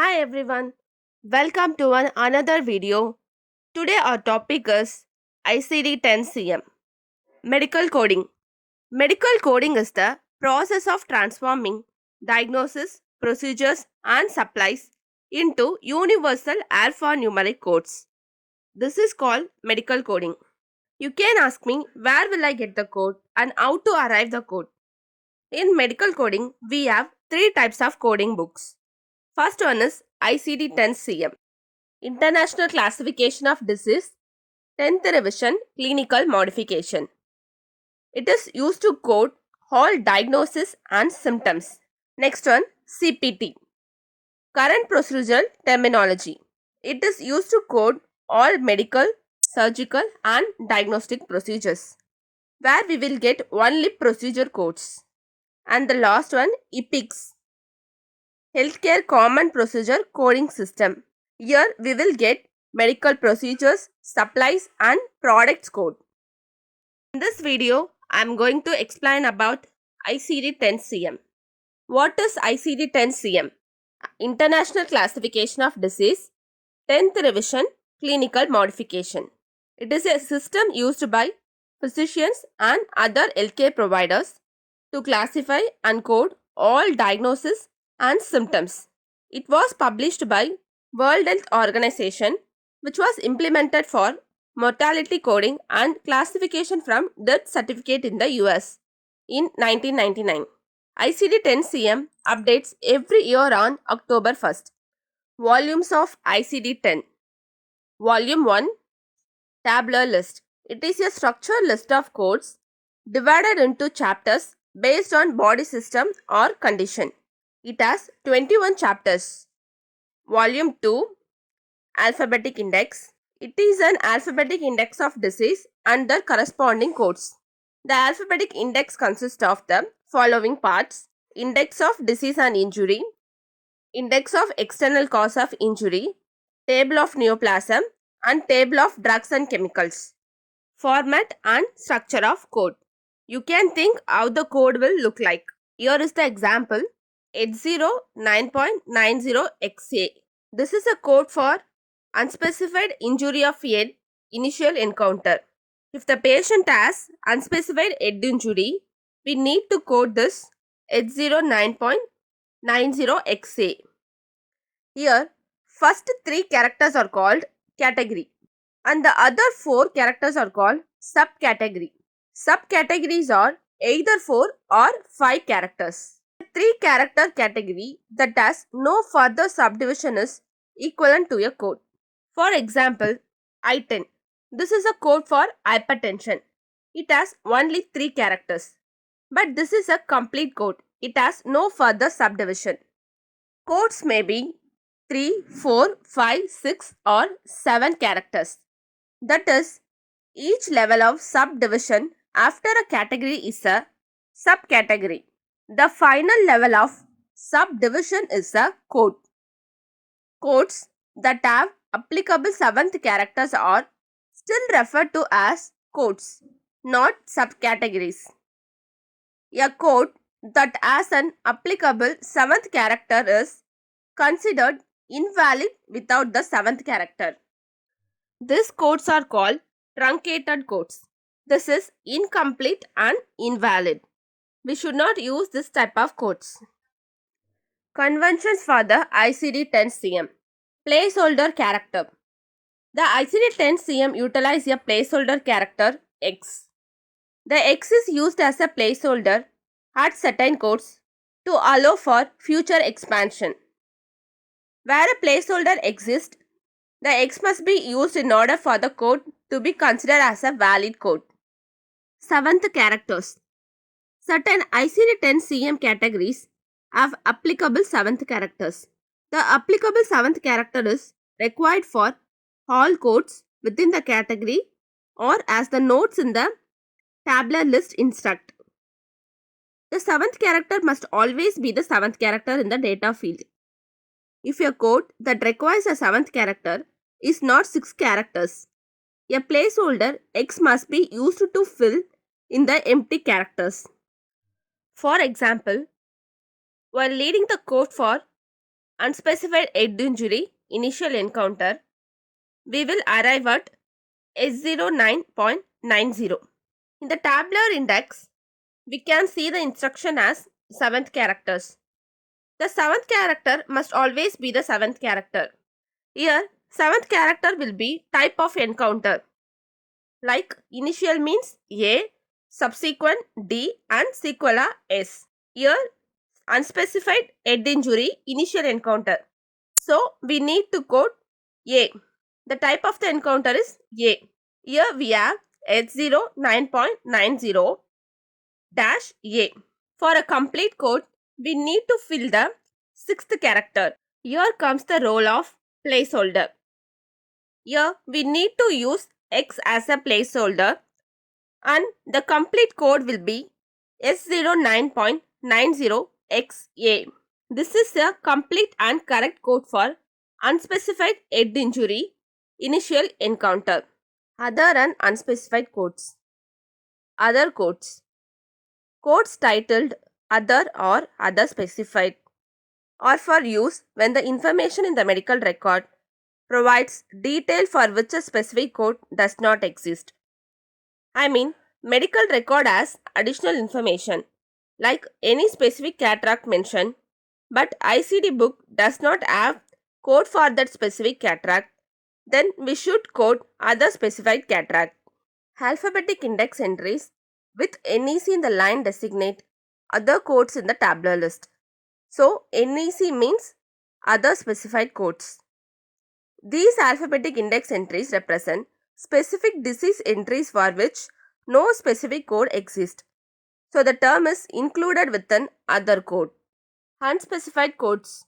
Hi everyone, welcome to another video. Today our topic is ICD-10-CM, medical coding. Medical coding is the process of transforming diagnosis, procedures and supplies into universal alphanumeric codes. This is called medical coding. You can ask me where will I get the code and how to arrive the code. In medical coding, we have three types of coding books. First one is ICD-10-CM, International Classification of Disease, 10th Revision, Clinical Modification. It is used to code all diagnosis and symptoms. Next one, CPT, Current Procedural Terminology. It is used to code all medical, surgical and diagnostic procedures, where we will get only procedure codes. And the last one, EPICS, Healthcare Common Procedure Coding System. Here we will get medical procedures, supplies and products code. In this video, I am going to explain about ICD-10-CM. What is ICD-10-CM? International Classification of Disease, 10th Revision, Clinical Modification. It is a system used by physicians and other healthcare providers to classify and code all diagnoses and symptoms. It was published by World Health Organization, which was implemented for mortality coding and classification from death certificate in the US in 1999. ICD-10-CM updates every year on October 1st. Volumes of ICD-10. Volume 1, Tabular List. It is a structured list of codes divided into chapters based on body system or condition. It has 21 chapters. Volume 2, Alphabetic Index. It is an alphabetic index of disease and their corresponding codes. The alphabetic index consists of the following parts: index of disease and injury, index of external cause of injury, table of neoplasm, and table of drugs and chemicals. Format and structure of code. You can think how the code will look like. Here is the example: H09.90XA. This is a code for unspecified injury of head initial encounter. If the patient has unspecified head injury, we need to code this H09.90XA. Here, first three characters are called category and the other four characters are called subcategory. Subcategories are either 4 or 5 characters. The 3-character category that has no further subdivision is equivalent to a code. For example, I10. This is a code for hypertension. It has only 3 characters. But this is a complete code. It has no further subdivision. Codes may be 3, 4, 5, 6 or 7 characters. That is, each level of subdivision after a category is a subcategory. The final level of subdivision is a code. Codes that have applicable 7th characters are still referred to as codes, not subcategories. A code that has an applicable 7th character is considered invalid without the 7th character. These codes are called truncated codes. This is incomplete and invalid. We should not use this type of codes. Conventions for the ICD-10-CM. Placeholder character. The ICD-10-CM utilizes a placeholder character X. The X is used as a placeholder at certain codes to allow for future expansion. Where a placeholder exists, the X must be used in order for the code to be considered as a valid code. 7th characters. Certain ICD-10-CM categories have applicable 7th characters. The applicable 7th character is required for all codes within the category or as the notes in the tabular list instruct. The 7th character must always be the 7th character in the data field. If a code that requires a 7th character is not 6 characters, a placeholder X must be used to fill in the empty characters. For example, while reading the code for unspecified head injury initial encounter, we will arrive at S09.90. In the tabular index, we can see the instruction as 7th characters. The 7th character must always be the 7th character. Here, 7th character will be type of encounter. Like initial means A, subsequent D and sequela S. Here, unspecified head injury initial encounter. So, we need to code A. The type of the encounter is A. Here we have H09.90 dash A. For a complete code, we need to fill the 6th character. Here comes the role of placeholder. Here we need to use X as a placeholder and the complete code will be S09.90XA. This is a complete and correct code for unspecified head injury initial encounter. Other and unspecified codes. Other codes. Codes titled other or other specified are for use when the information in the medical record provides detail for which a specific code does not exist. I mean, medical record has additional information like any specific cataract mentioned, but ICD book does not have code for that specific cataract, then we should code other specified cataract. Alphabetic index entries with NEC in the line designate other codes in the tabular list. So, NEC means other specified codes. These alphabetic index entries represent specific disease entries for which no specific code exists. So, the term is included within other code. Unspecified codes.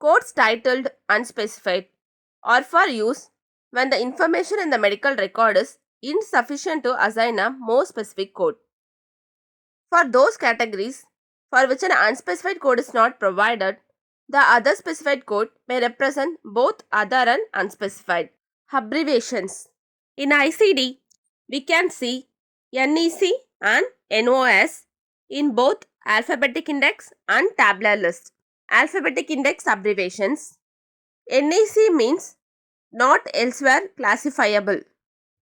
Codes titled unspecified are for use when the information in the medical record is insufficient to assign a more specific code. For those categories for which an unspecified code is not provided, the other specified code may represent both other and unspecified. Abbreviations. In ICD, we can see NEC and NOS in both alphabetic index and tabular list. Alphabetic index abbreviations. NEC means not elsewhere classifiable.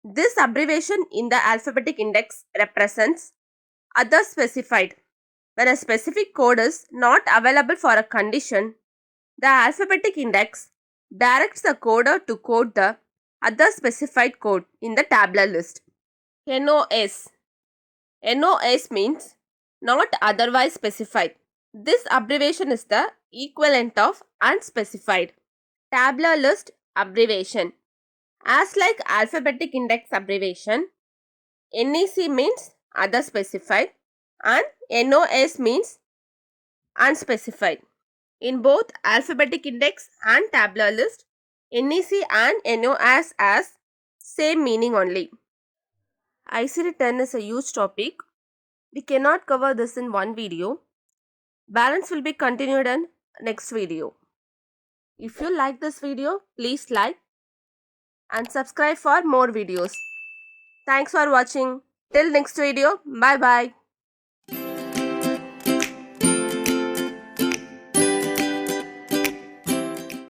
This abbreviation in the alphabetic index represents other specified. When a specific code is not available for a condition, the alphabetic index directs the coder to code the other specified code in the tabular list. NOS. NOS means not otherwise specified. This abbreviation is the equivalent of unspecified. Tabular list abbreviation. As like alphabetic index abbreviation, NEC means other specified and NOS means unspecified. In both alphabetic index and tabular list, NEC and NOS has same meaning only. ICD-10 is a huge topic. We cannot cover this in one video. Balance will be continued in next video. If you like this video, please like and subscribe for more videos. Thanks for watching. Till next video. Bye bye.